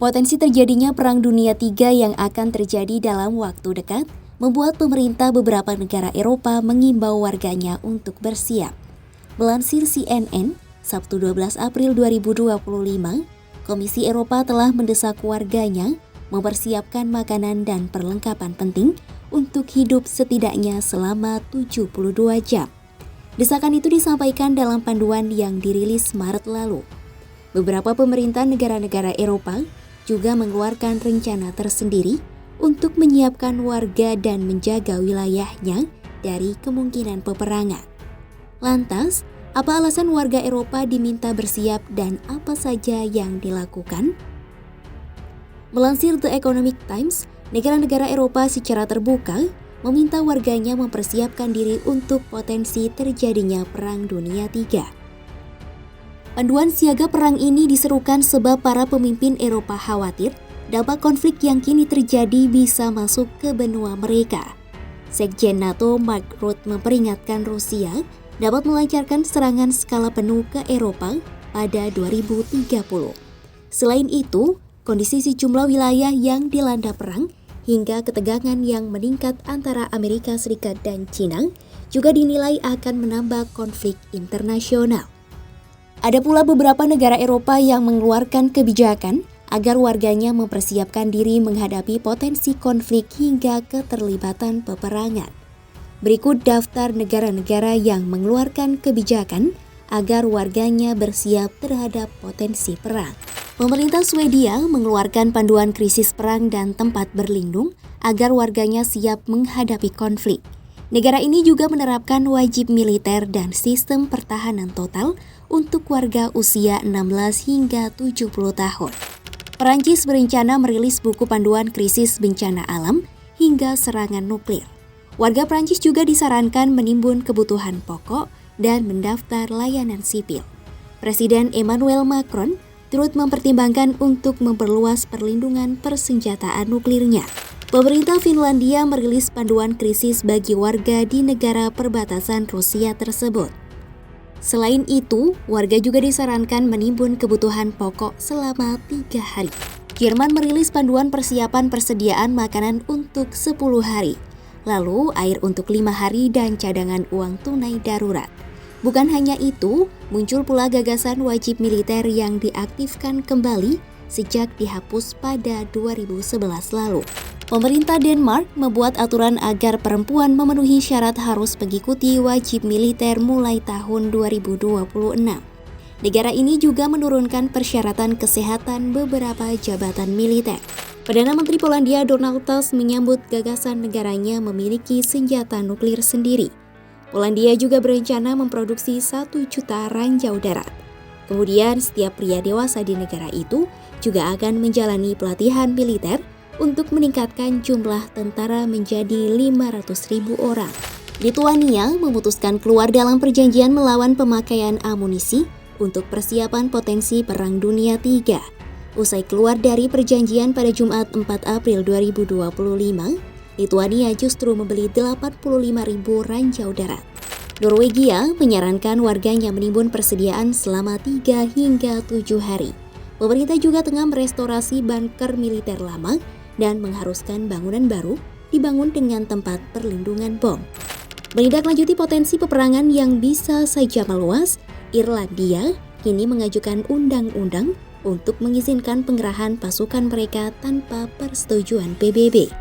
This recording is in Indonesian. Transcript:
Potensi terjadinya Perang Dunia III yang akan terjadi dalam waktu dekat membuat pemerintah beberapa negara Eropa mengimbau warganya untuk bersiap. Melansir CNN, Sabtu 12 April 2025, Komisi Eropa telah mendesak warganya mempersiapkan makanan dan perlengkapan penting untuk hidup setidaknya selama 72 jam. Desakan itu disampaikan dalam panduan yang dirilis Maret lalu. Beberapa pemerintah negara-negara Eropa juga mengeluarkan rencana tersendiri untuk menyiapkan warga dan menjaga wilayahnya dari kemungkinan peperangan. Lantas, apa alasan warga Eropa diminta bersiap dan apa saja yang dilakukan? Melansir The Economic Times, negara-negara Eropa secara terbuka meminta warganya mempersiapkan diri untuk potensi terjadinya Perang Dunia III. Panduan siaga perang ini diserukan sebab para pemimpin Eropa khawatir dampak konflik yang kini terjadi bisa masuk ke benua mereka. Sekjen NATO Mark Rutte memperingatkan Rusia dapat melancarkan serangan skala penuh ke Eropa pada 2030. Selain itu, kondisi sejumlah wilayah yang dilanda perang hingga ketegangan yang meningkat antara Amerika Serikat dan China juga dinilai akan menambah konflik internasional. Ada pula beberapa negara Eropa yang mengeluarkan kebijakan agar warganya mempersiapkan diri menghadapi potensi konflik hingga keterlibatan peperangan. Berikut daftar negara-negara yang mengeluarkan kebijakan agar warganya bersiap terhadap potensi perang. Pemerintah Swedia mengeluarkan panduan krisis perang dan tempat berlindung agar warganya siap menghadapi konflik. Negara ini juga menerapkan wajib militer dan sistem pertahanan total untuk warga usia 16 hingga 70 tahun. Perancis berencana merilis buku panduan krisis bencana alam hingga serangan nuklir. Warga Perancis juga disarankan menimbun kebutuhan pokok dan mendaftar layanan sipil. Presiden Emmanuel Macron turut mempertimbangkan untuk memperluas perlindungan persenjataan nuklirnya. Pemerintah Finlandia merilis panduan krisis bagi warga di negara perbatasan Rusia tersebut. Selain itu, warga juga disarankan menimbun kebutuhan pokok selama 3 hari. Jerman merilis panduan persiapan persediaan makanan untuk 10 hari, lalu air untuk 5 hari dan cadangan uang tunai darurat. Bukan hanya itu, muncul pula gagasan wajib militer yang diaktifkan kembali sejak dihapus pada 2011 lalu. Pemerintah Denmark membuat aturan agar perempuan memenuhi syarat harus mengikuti wajib militer mulai tahun 2026. Negara ini juga menurunkan persyaratan kesehatan beberapa jabatan militer. Perdana Menteri Polandia Donald Tusk menyambut gagasan negaranya memiliki senjata nuklir sendiri. Polandia juga berencana memproduksi 1 juta ranjau darat. Kemudian setiap pria dewasa di negara itu juga akan menjalani pelatihan militer untuk meningkatkan jumlah tentara menjadi 500.000 orang. Lituania memutuskan keluar dalam perjanjian melawan pemakaian amunisi untuk persiapan potensi Perang Dunia III. Usai keluar dari perjanjian pada Jumat 4 April 2025, Lituania justru membeli 85.000 ranjau darat. Norwegia menyarankan warganya menimbun persediaan selama 3 hingga 7 hari. Pemerintah juga tengah merestorasi bunker militer lama dan mengharuskan bangunan baru dibangun dengan tempat perlindungan bom. Menindaklanjuti potensi peperangan yang bisa saja meluas, Irlandia kini mengajukan undang-undang untuk mengizinkan pengerahan pasukan mereka tanpa persetujuan PBB.